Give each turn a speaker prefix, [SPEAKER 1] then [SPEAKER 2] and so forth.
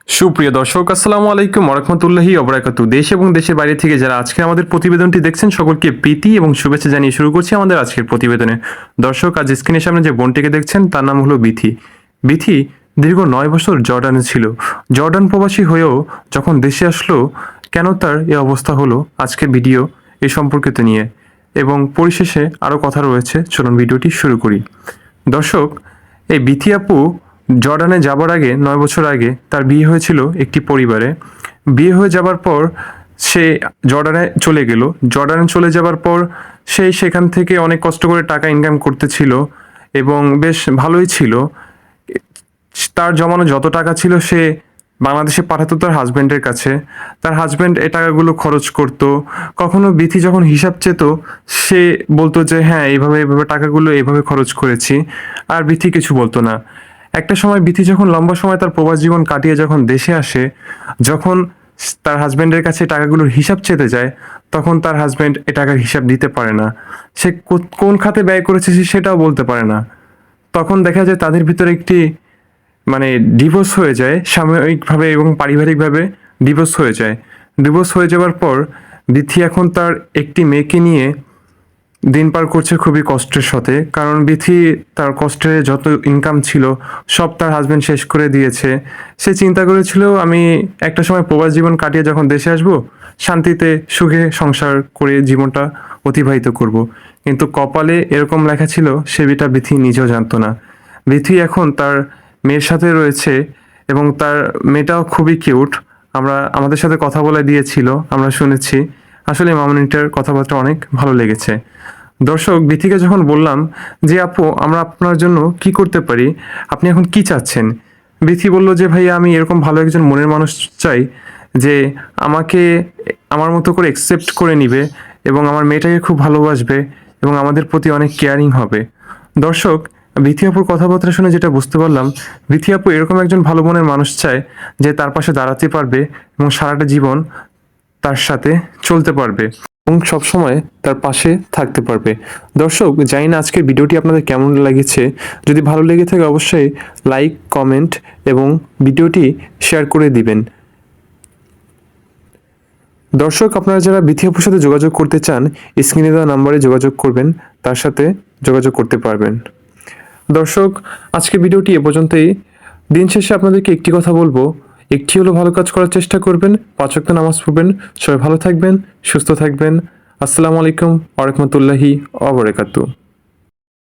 [SPEAKER 1] সুপ্রিয় দর্শক, আসসালামু আলাইকুম ওয়া রাহমাতুল্লাহি ওয়া বারাকাতুহু। দেশ এবং দেশের বাইরে থেকে যারা আজকে আমাদের প্রতিবেদনটি দেখছেন সকলকে প্রীতি এবং শুভেচ্ছা জানিয়ে শুরু করছি আমাদের আজকের প্রতিবেদনে। দর্শক, আজ স্ক্রিনের সামনে যে বোনটিকে দেখছেন তার নাম হলো বিথি। বিথি দীর্ঘ 9 বছর জর্ডানে ছিল। জর্ডান প্রবাসী হয়েও যখন দেশে আসলো, কেন তার এই অবস্থা হলো, আজকের ভিডিও এই সম্পর্কিত নিয়ে এবং পরিশেষে আরও কথা রয়েছে। চলুন ভিডিওটি শুরু করি। দর্শক, এই বিথি আপু জর্ডানে যাবার আগে 9 বছর আগে তার বিয়ে হয়েছিল একটি পরিবারে। বিয়ে হয়ে যাবার পর সে জর্ডানে চলে গেল। জর্ডানে চলে যাবার পর সে সেখান থেকে অনেক কষ্ট করে টাকা ইনকাম করতেছিল এবং বেশ ভালোই ছিল। তার জমানো যত টাকা ছিল সে বাংলাদেশে পাঠাতো তার হাজব্যান্ডের কাছে। তার হাজব্যান্ড এই টাকাগুলো খরচ করত। কখনো বিথি যখন হিসাব চেত সে বলতো যে হ্যাঁ, এইভাবে এইভাবে টাকাগুলো এইভাবে খরচ করেছি, আর বিথি কিছু বলতো না। একটা সময় বিথি যখন লম্বা সময় তার প্রবাস জীবন কাটিয়ে যখন দেশে আসে, যখন তার হাজব্যান্ডের কাছে টাকাগুলোর হিসাব চেতে যায়, তখন তার হাজব্যান্ড এ টাকার হিসাব দিতে পারে না। সে কোন খাতে ব্যয় করেছে সেটাও বলতে পারে না। তখন দেখা যায় তাদের ভিতরে একটি ডিভোর্স হয়ে যায় সাময়িকভাবে এবং পারিবারিকভাবে ডিভোর্স হয়ে যায়। ডিভোর্স হয়ে যাওয়ার পর বিথি এখন তার একটি মেয়েকে নিয়ে দিন পার করছে খুবই কষ্টের সাথে। কারণ বিথি তার কষ্টের যত ইনকাম ছিল সব তার হাজব্যান্ড শেষ করে দিয়েছে। সে চিন্তা করেছিল আমি একটা সময় প্রবাস জীবন কাটিয়ে যখন দেশে আসব, শান্তিতে সুখে সংসার করে জীবনটা অতিবাহিত করব। কিন্তু কপালে এরকম লেখা ছিল সেটা বিথি নিজেও জানতো না। বিথি এখন তার মেয়ের সাথে রয়েছে এবং তার মেয়েটাও খুবই কিউট। আমাদের সাথে কথা বলে দিয়েছিল, আমরা শুনেছি। আসলে মামনিটার কথাবার্তা অনেক ভালো লেগেছে। দর্শক, বিথিকে যখন বললাম যে আপু আমরা আপনার জন্য কি করতে পারি, আপনি এখন কি চাচ্ছেন, বিথি বলল যে ভাইয়া আমি এরকম ভালো একজন মনের মানুষ চাই যে আমাকে আমার মতো করে অ্যাকসেপ্ট করে নিবে এবং আমার মেয়েটাকে খুব ভালোবাসবে এবং আমাদের প্রতি অনেক কেয়ারিং হবে। দর্শক, বিথি আপুর কথাবার্তা শুনে যেটা বুঝতে পারলাম, বিথি আপু এরকম একজন ভালো মনের মানুষ চায় যে তার পাশে দাঁড়াতে পারবে এবং সারাটা জীবন তার সাথে চলতে পারবে এবং সবসময় তার পাশে থাকতে পারবে। দর্শক, জানি না আজকের ভিডিওটি আপনাদের কেমন লেগেছে। যদি ভালো লেগে থাকে অবশ্যই লাইক, কমেন্ট এবং ভিডিওটি শেয়ার করে দিবেন। দর্শক, আপনারা যারা বিথি আপুর সাথে যোগাযোগ করতে চান, স্ক্রিনে দেওয়া নাম্বারে যোগাযোগ করবেন, তার সাথে যোগাযোগ করতে পারবেন। দর্শক, আজকে ভিডিওটি এ পর্যন্তই। দিন শেষে আপনাদেরকে একটি কথা বলবো, একটি হলো ভালো কাজ করার চেষ্টা করবেন, 5 ওয়াক্ত নামাজ পড়বেন। সবাই ভালো থাকবেন, সুস্থ থাকবেন। আসসালামু আলাইকুম ওয়া রাহমাতুল্লাহি ওয়া বারাকাতুহু।